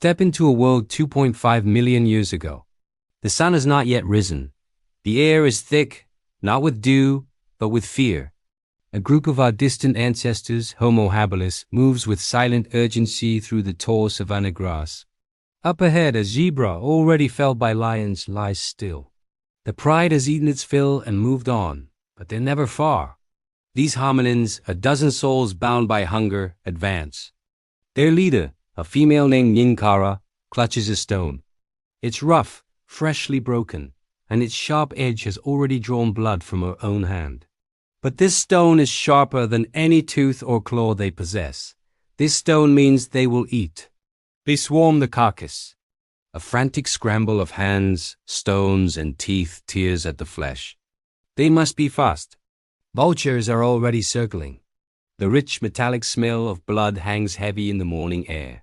Step into a world 2.5 million years ago. The sun has not yet risen. The air is thick, not with dew, but with fear. A group of our distant ancestors, Homo habilis, moves with silent urgency through the tall savanna grass. Up ahead, a zebra, already felled by lions, lies still. The pride has eaten its fill and moved on, but they're never far. These hominins, a dozen souls bound by hunger, advance. Their leader, a female named Ninkara, clutches a stone. It's rough, freshly broken, and its sharp edge has already drawn blood from her own hand. But this stone is sharper than any tooth or claw they possess. This stone means they will eat. They swarm the carcass. A frantic scramble of hands, stones, and teeth tears at the flesh. They must be fast. Vultures are already circling. The rich metallic smell of blood hangs heavy in the morning air.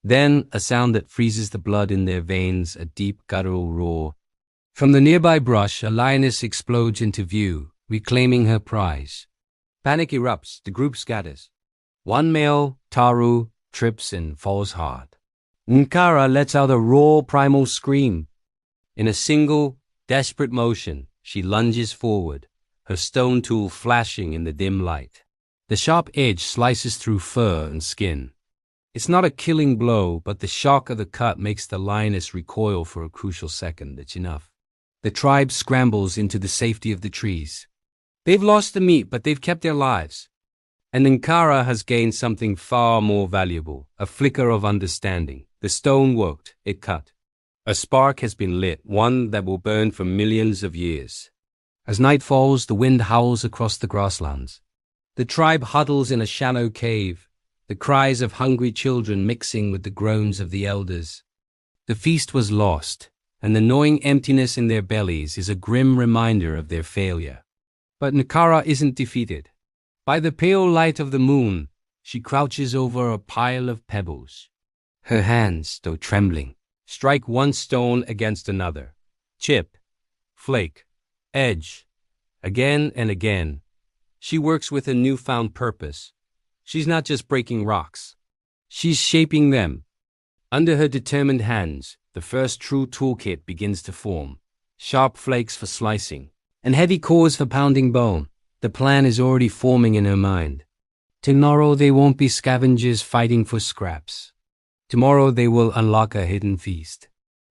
Then, a sound that freezes the blood in their veins, a deep guttural roar. From the nearby brush, a lioness explodes into view, reclaiming her prize. Panic erupts, the group scatters. One male, Taru, trips and falls hard. Nkara lets out a raw primal scream. In a single, desperate motion, she lunges forward, her stone tool flashing in the dim light. The sharp edge slices through fur and skin. It's not a killing blow, but the shock of the cut makes the lioness recoil for a crucial second. It's enough. The tribe scrambles into the safety of the trees. They've lost the meat, but they've kept their lives. And Nkara has gained something far more valuable, a flicker of understanding. The stone worked, it cut. A spark has been lit, one that will burn for millions of years. As night falls, the wind howls across the grasslands. The tribe huddles in a shallow cave, the cries of hungry children mixing with the groans of the elders. The feast was lost, and the gnawing emptiness in their bellies is a grim reminder of their failure. But Nkara isn't defeated. By the pale light of the moon, she crouches over a pile of pebbles. Her hands, though trembling, strike one stone against another. Chip, flake, edge. Again and again. She works with a newfound purpose. She's not just breaking rocks. She's shaping them. Under her determined hands, the first true toolkit begins to form. Sharp flakes for slicing, and heavy cores for pounding bone. The plan is already forming in her mind. Tomorrow they won't be scavengers fighting for scraps. Tomorrow they will unlock a hidden feast.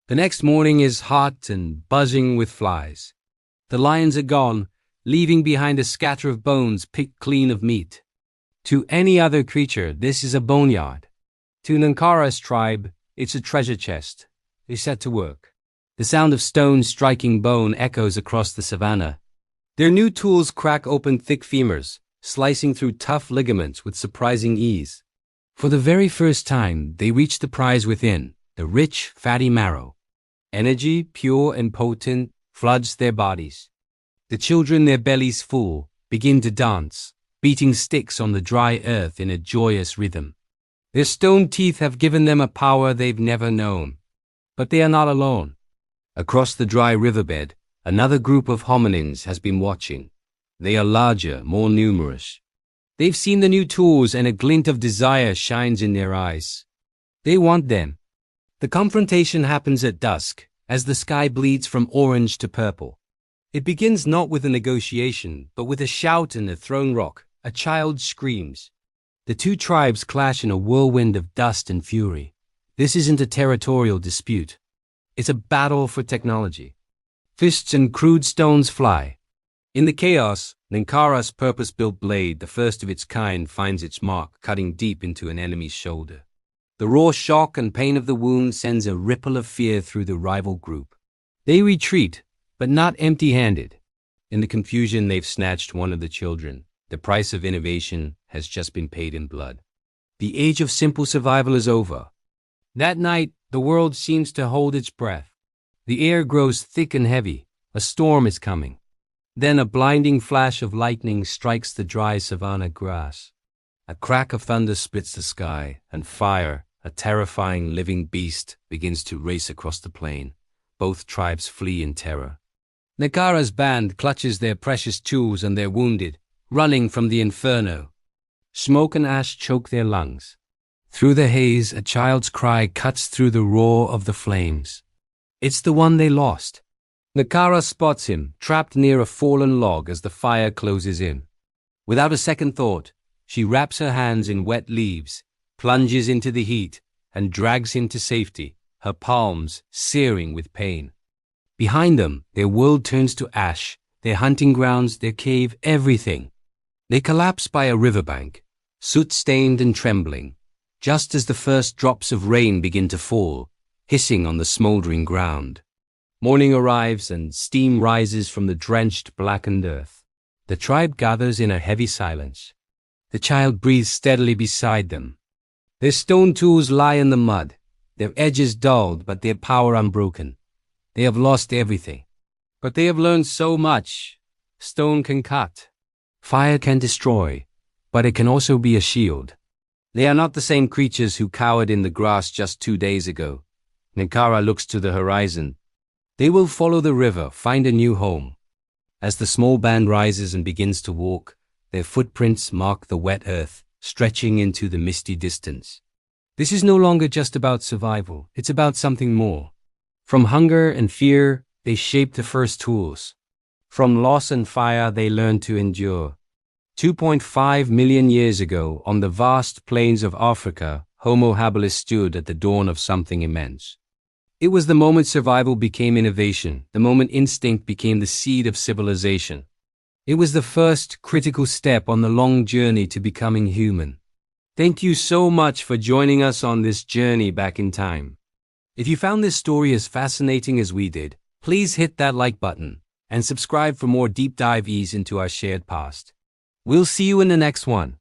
The next morning is hot and buzzing with flies. The lions are gone, leaving behind a scatter of bones picked clean of meat. To any other creature, this is a boneyard. To Nkara's tribe, it's a treasure chest. They set to work. The sound of stones striking bone echoes across the savannah. Their new tools crack open thick femurs, slicing through tough ligaments with surprising ease. For the very first time, they reach the prize within, the rich, fatty marrow. Energy, pure and potent, floods their bodies. The children, their bellies full, begin to dance, beating sticks on the dry earth in a joyous rhythm. Their stone teeth have given them a power they've never known. But they are not alone. Across the dry riverbed, another group of hominins has been watching. They are larger, more numerous. They've seen the new tools and a glint of desire shines in their eyes. They want them. The confrontation happens at dusk, as the sky bleeds from orange to purple. It begins not with a negotiation, but with a shout and a thrown rock. A child screams. The two tribes clash in a whirlwind of dust and fury. This isn't a territorial dispute. It's a battle for technology. Fists and crude stones fly. In the chaos, Nkara's purpose-built blade, the first of its kind, finds its mark, cutting deep into an enemy's shoulder. The raw shock and pain of the wound sends a ripple of fear through the rival group. They retreat, but not empty-handed. In the confusion, they've snatched one of the children. The price of innovation has just been paid in blood. The age of simple survival is over. That night, the world seems to hold its breath. The air grows thick and heavy. A storm is coming. Then a blinding flash of lightning strikes the dry savanna grass. A crack of thunder splits the sky, and fire, a terrifying living beast, begins to race across the plain. Both tribes flee in terror. Nkara's band clutches their precious tools and their wounded, running from the inferno. Smoke and ash choke their lungs. Through the haze, a child's cry cuts through the roar of the flames. It's the one they lost. Nakara spots him, trapped near a fallen log as the fire closes in. Without a second thought, she wraps her hands in wet leaves, plunges into the heat, and drags him to safety, her palms searing with pain. Behind them, their world turns to ash, their hunting grounds, their cave, everything. They collapse by a riverbank, soot-stained and trembling, just as the first drops of rain begin to fall, hissing on the smoldering ground. Morning arrives and steam rises from the drenched, blackened earth. The tribe gathers in a heavy silence. The child breathes steadily beside them. Their stone tools lie in the mud, their edges dulled but their power unbroken. They have lost everything. But they have learned so much. Stone can cut. Fire can destroy, but it can also be a shield. They are not the same creatures who cowered in the grass just 2 days ago. Nakara looks to the horizon. They will follow the river, find a new home. As the small band rises and begins to walk, their footprints mark the wet earth, stretching into the misty distance. This is no longer just about survival, it's about something more. From hunger and fear, they shape the first tools. From loss and fire, they learn to endure. 2.5 million years ago, on the vast plains of Africa, Homo habilis stood at the dawn of something immense. It was the moment survival became innovation, the moment instinct became the seed of civilization. It was the first critical step on the long journey to becoming human. Thank you so much for joining us on this journey back in time. If you found this story as fascinating as we did, please hit that like button and subscribe for more deep dives into our shared past. We'll see you in the next one.